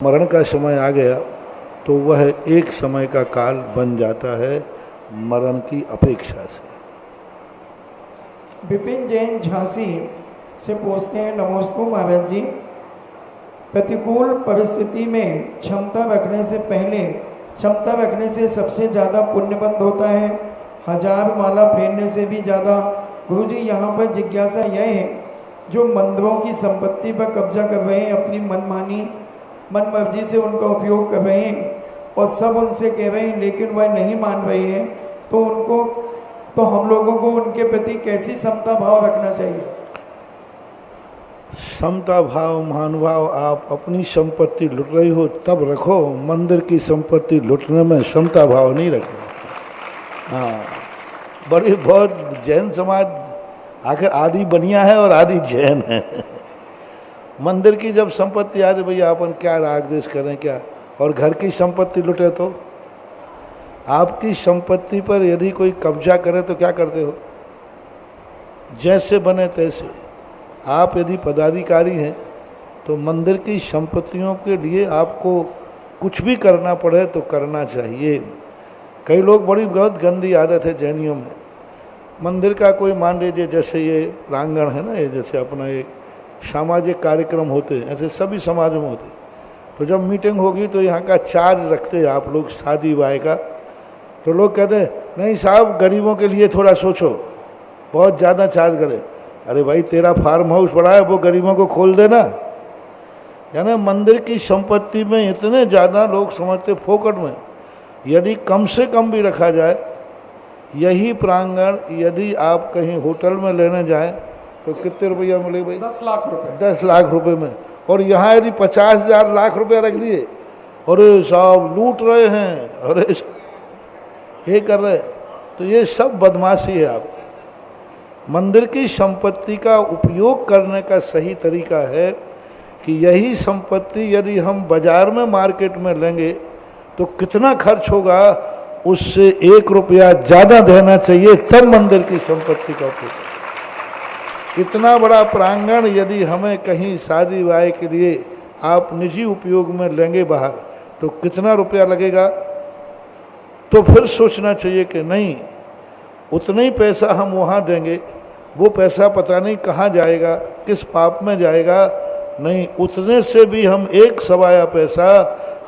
मरण का समय आ गया तो वह एक समय का काल बन जाता है मरण की अपेक्षा से। विपिन जैन झांसी से पूछते हैं, नमस्ते महाराज जी, प्रतिकूल परिस्थिति में क्षमता रखने से सबसे ज़्यादा पुण्यबंध होता है, 1000 माला फेरने से भी ज़्यादा। गुरु जी, यहाँ पर जिज्ञासा यह है, जो मंदिरों की संपत्ति पर कब्जा कर रहे हैं, अपनी मन मर्जी से उनका उपयोग कर रहे हैं और सब उनसे कह रहे हैं लेकिन वह नहीं मान रहे हैं, तो हम लोगों को उनके प्रति कैसी समता भाव रखना चाहिए? समता भाव, महानुभाव, आप अपनी संपत्ति लुट रही हो तब रखो, मंदिर की संपत्ति लुटने में समता भाव नहीं रखना। हाँ, बहुत जैन समाज आखिर आदि बनिया है और आदि जैन है। मंदिर की जब संपत्ति आ जाए, भैया अपन क्या राग देश करें क्या, और घर की संपत्ति लुटे तो आपकी संपत्ति पर यदि कोई कब्जा करे तो क्या करते हो? जैसे बने तैसे। आप यदि पदाधिकारी हैं तो मंदिर की संपत्तियों के लिए आपको कुछ भी करना पड़े तो करना चाहिए। कई लोग बहुत गंदी आदत है जैनियों में, मंदिर का कोई मान लीजिए जैसे ये प्रांगण है ना, ये जैसे अपना ये सामाजिक कार्यक्रम होते हैं, ऐसे सभी समाजों में होते, तो जब मीटिंग होगी तो यहाँ का चार्ज रखते हैं आप लोग शादी ब्याह का, तो लोग कहते हैं नहीं साहब गरीबों के लिए थोड़ा सोचो, बहुत ज़्यादा चार्ज करें। अरे भाई, तेरा फार्म हाउस पड़ा है, वो गरीबों को खोल देना। यानी मंदिर की संपत्ति में इतने ज़्यादा लोग समझते फोकट में, यदि कम से कम भी रखा जाए, यही प्रांगण यदि आप कहीं होटल में लेने जाएं तो कितने रुपया मिले भाई? 10 लाख रुपए। 10 लाख रुपए में। और यहाँ यदि 50,000 लाख रुपया रख दिए, अरे साहब लूट रहे हैं, अरे ये कर रहे हैं, तो ये सब बदमाशी है आपकी। मंदिर की संपत्ति का उपयोग करने का सही तरीका है कि यही संपत्ति यदि हम बाजार में मार्केट में लेंगे तो कितना खर्च होगा, उससे 1 रुपया ज़्यादा देना चाहिए, तब मंदिर की संपत्ति का उपयोग। इतना बड़ा प्रांगण यदि हमें कहीं शादी ब्याह के लिए आप निजी उपयोग में लेंगे बाहर, तो कितना रुपया लगेगा? तो फिर सोचना चाहिए कि नहीं, उतना ही पैसा हम वहाँ देंगे, वो पैसा पता नहीं कहाँ जाएगा, किस पाप में जाएगा। नहीं, उतने से भी हम 1 सवाया पैसा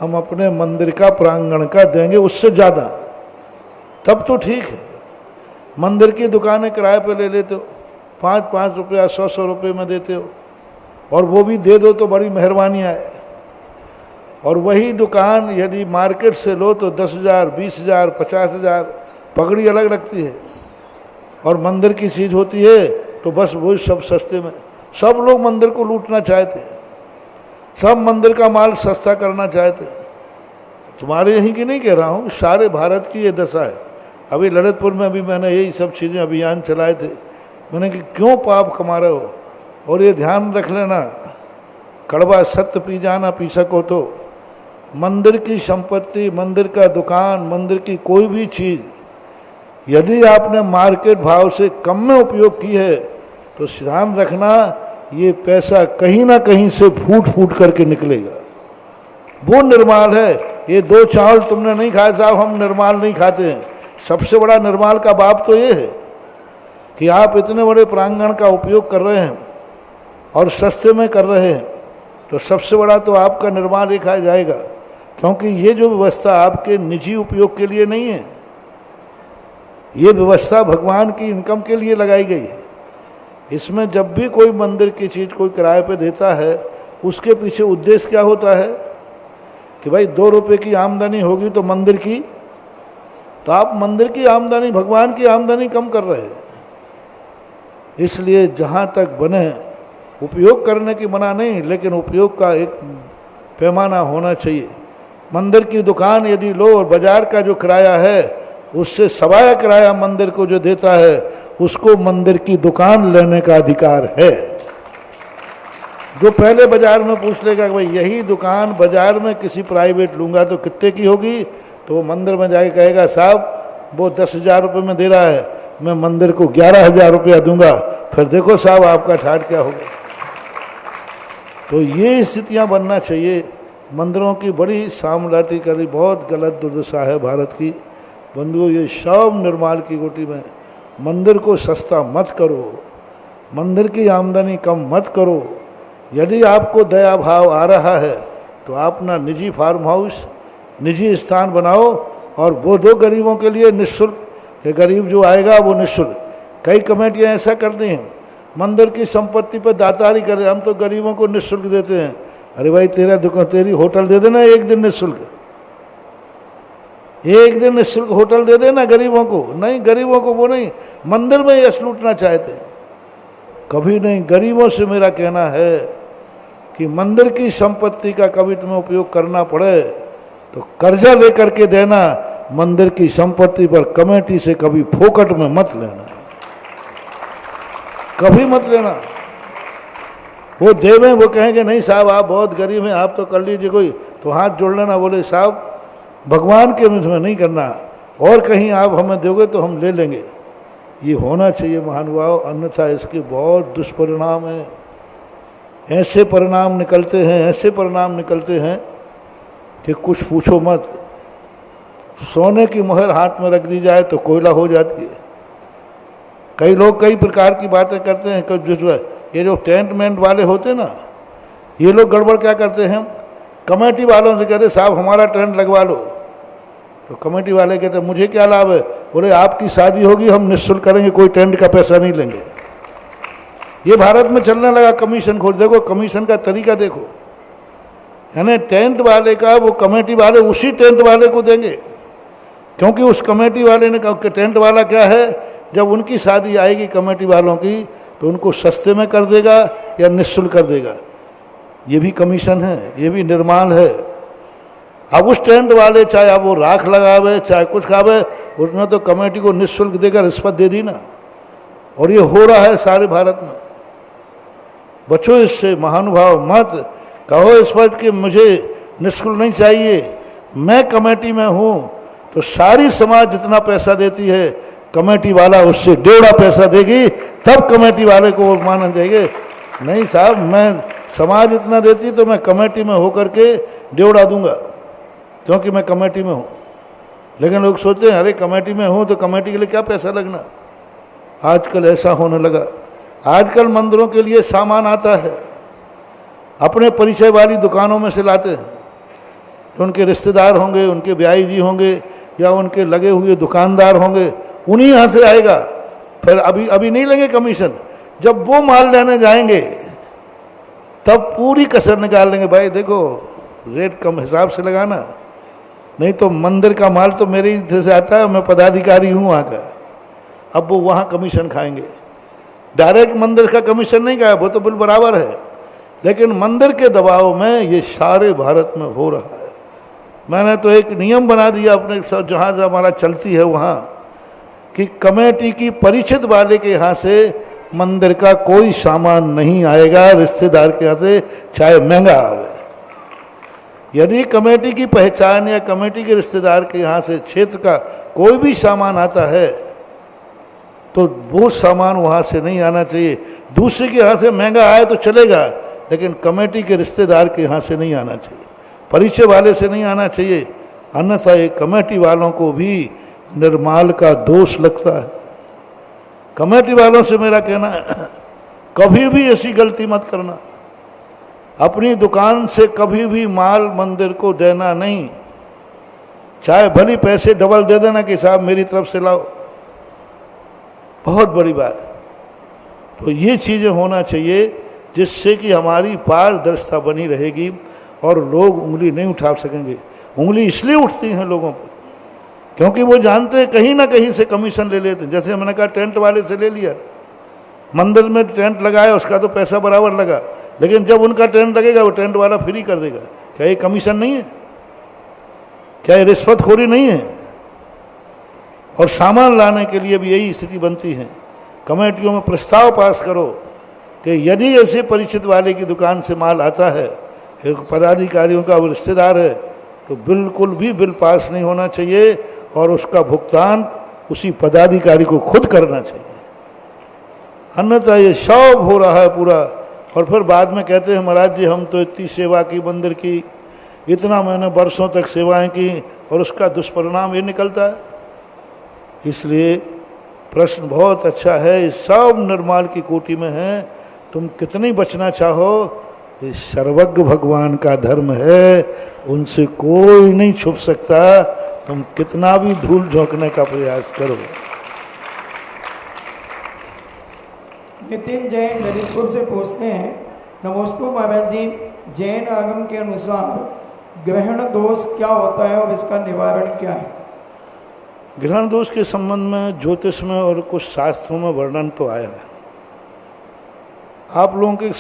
हम अपने मंदिर का प्रांगण का देंगे, उससे ज़्यादा, तब तो ठीक है। मंदिर की दुकानें किराए पे ले लेते हो, 5-5 रुपया 100-100 रुपये में देते हो, और वो भी दे दो तो बड़ी मेहरबानी है। और वही दुकान यदि मार्केट से लो तो 10,000, 20,000, 50,000, पगड़ी अलग लगती है। और मंदिर की चीज़ होती है तो बस वही सब सस्ते में। सब लोग मंदिर को लूटना चाहते हैं, सब मंदिर का माल सस्ता करना चाहते हैं। तुम्हारे यहीं की नहीं कह रहा हूँ, सारे भारत की ये दशा है। अभी ललितपुर में अभी मैंने यही सब चीज़ें अभियान चलाए थे, मैंने कि क्यों पाप कमा रहे हो। और ये ध्यान रख लेना, कड़वा सत्य पी जाना पी सको तो। मंदिर की संपत्ति, मंदिर का दुकान, मंदिर की कोई भी चीज़ यदि आपने मार्केट भाव से कम में उपयोग की है तो ध्यान रखना, ये पैसा कहीं ना कहीं से फूट करके निकलेगा। वो निर्माल है। ये 2 चावल तुमने नहीं खाए साहब, हम निर्माल नहीं खाते हैं। सबसे बड़ा निर्माल का बाप तो ये है कि आप इतने बड़े प्रांगण का उपयोग कर रहे हैं और सस्ते में कर रहे हैं, तो सबसे बड़ा तो आपका निर्माल ही खाया जाएगा। क्योंकि ये जो व्यवस्था आपके निजी उपयोग के लिए नहीं है, ये व्यवस्था भगवान की इनकम के लिए लगाई गई है। इसमें जब भी कोई मंदिर की चीज़ कोई किराए पे देता है, उसके पीछे उद्देश्य क्या होता है कि भाई 2 रुपये की आमदनी होगी तो मंदिर की, तो आप मंदिर की आमदनी, भगवान की आमदनी कम कर रहे हैं। इसलिए जहाँ तक बने, उपयोग करने की मना नहीं, लेकिन उपयोग का एक पैमाना होना चाहिए। मंदिर की दुकान यदि लो और बाजार का जो किराया है उससे सवाया किराया मंदिर को जो देता है, उसको मंदिर की दुकान लेने का अधिकार है। जो पहले बाजार में पूछ लेगा कि भाई यही दुकान बाजार में किसी प्राइवेट लूँगा तो कितने की होगी, तो वो मंदिर में जाके कहेगा साहब वो 10,000 रुपये में दे रहा है, मैं मंदिर को 11,000 रुपया दूंगा, फिर देखो साहब आपका ठाट क्या होगा। तो ये स्थितियां बनना चाहिए। मंदिरों की बड़ी सामलाटी करी, बहुत गलत दुर्दशा है भारत की। बंधुओं, ये सब निर्माण की गोटी में। मंदिर को सस्ता मत करो, मंदिर की आमदनी कम मत करो। यदि आपको दया भाव आ रहा है तो आप अपना निजी फार्म हाउस, निजी स्थान बनाओ और वो दो गरीबों के लिए निःशुल्क, कि गरीब जो आएगा वो निःशुल्क। कई कमेटियां ऐसा करती हैं, मंदिर की संपत्ति पर दातारी कर दे, हम तो गरीबों को निःशुल्क देते हैं। अरे भाई, तेरा दुकान, तेरी होटल दे देना एक दिन निःशुल्क, एक दिन निःशुल्क होटल दे देना गरीबों को। नहीं, गरीबों को वो नहीं, मंदिर में यश लूटना चाहते हैं, कभी नहीं। गरीबों से मेरा कहना है कि मंदिर की संपत्ति का कभी तुम्हें उपयोग करना पड़े तो कर्जा लेकर के देना, मंदिर की संपत्ति पर कमेटी से कभी फोकट में मत लेना, कभी मत लेना। वो देवें, वो कहेंगे नहीं साहब आप बहुत गरीब हैं, आप तो कर लीजिए कोई, तो हाथ जोड़ लेना, बोले साहब भगवान के मुझ में नहीं करना, और कहीं आप हमें दोगे तो हम ले लेंगे। ये होना चाहिए महानुभाव, अन्यथा इसके बहुत दुष्परिणाम हैं। ऐसे परिणाम निकलते हैं, ऐसे परिणाम निकलते हैं कि कुछ पूछो मत। सोने की मोहर हाथ में रख दी जाए तो कोयला हो जाती है। कई लोग कई प्रकार की बातें करते हैं, ये जो टेंट मेंट वाले होते हैं ना, ये लोग गड़बड़ क्या करते हैं, कमेटी वालों से कहते साहब हमारा टेंट लगवा लो, तो कमेटी वाले कहते मुझे क्या लाभ है, बोले आपकी शादी होगी हम निःशुल्क करेंगे, कोई टेंट का पैसा नहीं लेंगे। ये भारत में चलने लगा कमीशन खोज। देखो कमीशन का तरीका देखो, यानी टेंट वाले का वो कमेटी वाले उसी टेंट वाले को देंगे, क्योंकि उस कमेटी वाले ने कहा कि टेंट वाला क्या है, जब उनकी शादी आएगी कमेटी वालों की तो उनको सस्ते में कर देगा या निःशुल्क कर देगा। ये भी कमीशन है, ये भी निर्माण है। अब उस टेंट वाले चाहे अब वो राख लगावे चाहे कुछ खावे, उसने तो कमेटी को निःशुल्क देकर रिश्वत दे दी ना, और ये हो रहा है सारे भारत में। बचो इससे महानुभाव, मत कहो इस पर कि मुझे निःशुल्क नहीं चाहिए, मैं कमेटी में हूँ तो सारी समाज जितना पैसा देती है कमेटी वाला उससे 1.5 पैसा देगी, तब कमेटी वाले को वो माना जाएगा। नहीं साहब, मैं समाज इतना देती तो मैं कमेटी में होकर के 1.5 दूंगा, क्योंकि मैं कमेटी में हूँ। लेकिन लोग सोचते हैं अरे कमेटी में हूँ तो कमेटी के लिए क्या पैसा लगना। आजकल ऐसा होने लगा। आजकल मंदिरों के लिए सामान आता है, अपने परिचय वाली दुकानों में से लाते हैं, जो उनके रिश्तेदार होंगे, उनके ब्याही जी होंगे या उनके लगे हुए दुकानदार होंगे, उन्हीं यहाँ से आएगा। फिर अभी नहीं लेंगे कमीशन, जब वो माल लेने जाएंगे तब पूरी कसर निकाल लेंगे, भाई देखो रेट कम हिसाब से लगाना, नहीं तो मंदिर का माल तो मेरे ही से आता है, मैं पदाधिकारी हूँ वहाँ का। अब वो वहाँ कमीशन खाएंगे, डायरेक्ट मंदिर का कमीशन नहीं खाया, वो तो बिल बराबर है, लेकिन मंदिर के दबाव में ये सारे भारत में हो रहा है। मैंने तो एक नियम बना दिया अपने जहाँ हमारा चलती है वहाँ, कि कमेटी की परिचित वाले के यहाँ से मंदिर का कोई सामान नहीं आएगा, रिश्तेदार के यहाँ से चाहे महंगा आवे। यदि कमेटी की पहचान या कमेटी के रिश्तेदार के यहाँ से क्षेत्र का कोई भी सामान आता है तो वो सामान वहाँ से नहीं आना चाहिए। दूसरे के यहाँ से महंगा आए तो चलेगा, लेकिन कमेटी के रिश्तेदार के यहाँ से नहीं आना चाहिए, परिचय वाले से नहीं आना चाहिए, अन्यथा ये कमेटी वालों को भी निर्माल का दोष लगता है। कमेटी वालों से मेरा कहना है कभी भी ऐसी गलती मत करना, अपनी दुकान से कभी भी माल मंदिर को देना नहीं, चाहे भली पैसे डबल दे देना कि साहब मेरी तरफ से लाओ, बहुत बड़ी बात। तो ये चीज़ें होना चाहिए जिससे कि हमारी पारदर्शिता बनी रहेगी और लोग उंगली नहीं उठा सकेंगे। उंगली इसलिए उठती हैं लोगों पर क्योंकि वो जानते हैं कहीं ना कहीं से कमीशन ले लेते हैं। जैसे मैंने कहा टेंट वाले से ले लिया, मंदिर में टेंट लगाया उसका तो पैसा बराबर लगा, लेकिन जब उनका टेंट लगेगा वो टेंट वाला फ्री कर देगा। क्या ये कमीशन नहीं है? क्या ये रिश्वतखोरी नहीं है? और सामान लाने के लिए भी यही स्थिति बनती है। कमेटियों में प्रस्ताव पास करो कि यदि ऐसे परिचित वाले की दुकान से माल आता है, एक पदाधिकारियों का वो रिश्तेदार है, तो बिल्कुल भी बिल पास नहीं होना चाहिए और उसका भुगतान उसी पदाधिकारी को खुद करना चाहिए। अन्यथा ये सब हो रहा है पूरा, और फिर बाद में कहते हैं महाराज जी हम तो इतनी सेवा की मंदिर की, इतना मैंने वर्षों तक सेवाएं की और उसका दुष्परिणाम ये निकलता है। इसलिए प्रश्न बहुत अच्छा है, ये सब निर्माल की कोटि में है। तुम कितनी बचना चाहो, ये सर्वज्ञ भगवान का धर्म है, उनसे कोई नहीं छुप सकता। तुम कितना भी धूल झोंकने का प्रयास करो। नितिन जैन ललितपुर से पूछते हैं, नमस्ते महाराज जी, जैन आगम के अनुसार ग्रहण दोष क्या होता है और इसका निवारण क्या है? ग्रहण दोष के संबंध में ज्योतिष में और कुछ शास्त्रों में वर्णन तो आया है। आप लोगों के